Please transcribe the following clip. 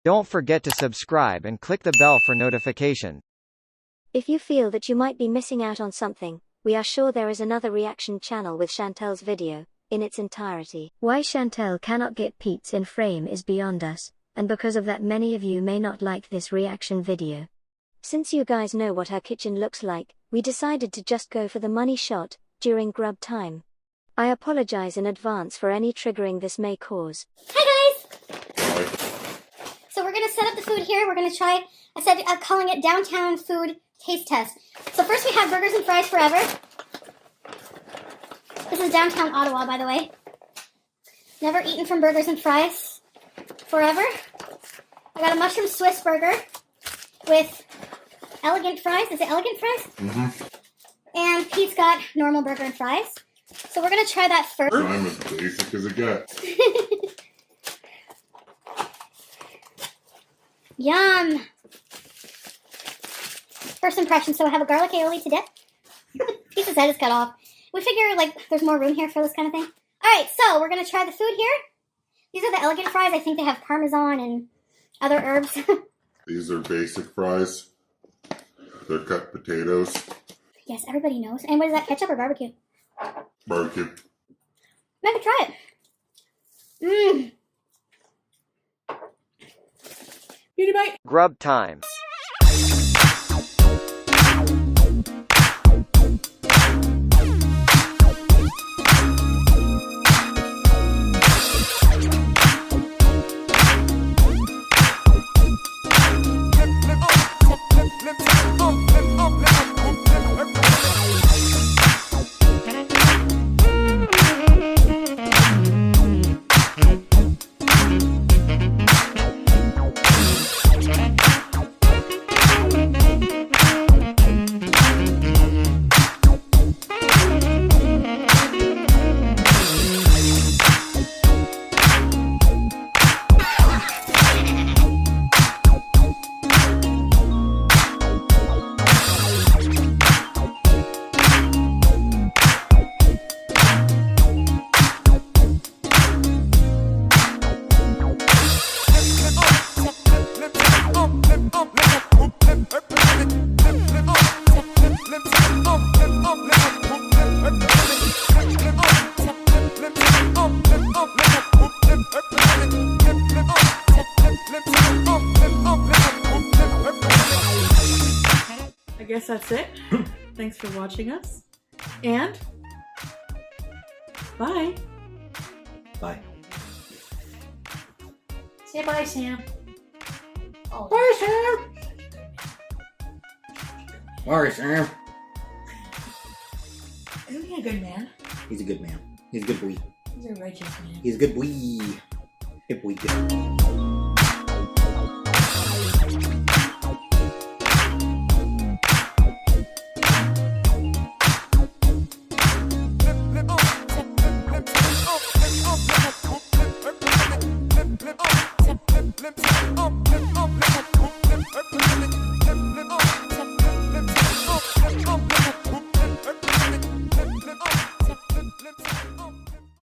Don't forget to subscribe and click the bell for notification. If you feel that you might be missing out on something, we are sure there is another reaction channel with Chantel's video, in its entirety. Why Chantel cannot get Peetz in frame is beyond us, and because of that many of you may not like this reaction video. Since you guys know what her kitchen looks like, we decided to just go for the money shot, during grub time. I apologize in advance for any triggering this may cause. Hi guys! So we're gonna set up the food here. We're gonna try, I'm calling it Downtown Food Taste Test. So first we have burgers and fries forever. This is downtown Ottawa, by the way. Never eaten from burgers and fries forever. I got a mushroom Swiss burger with elegant fries. Is it elegant fries? Mm-hmm. And Pete's got normal burger and fries. So we're gonna try that first. I'm as basic as it gets. Yum! First impression, so I have a garlic aioli to dip. Pete's head is cut off. We figure, like, there's more room here for this kind of thing. Alright, so we're gonna try the food here. These are the elegant fries. I think they have Parmesan and other herbs. These are basic fries. They're cut potatoes. Yes, everybody knows. And what is that, ketchup or barbecue? Barbecue. I could try it. Beauty bite. Grub time. I guess that's it. Thanks for watching us. And bye. Bye. Say bye, Sam. Oh. Bye, Sam. Sorry, Sam. Isn't he a good man? He's a good man. He's a good boy. He's a righteous man. He's a good boy. Good boy.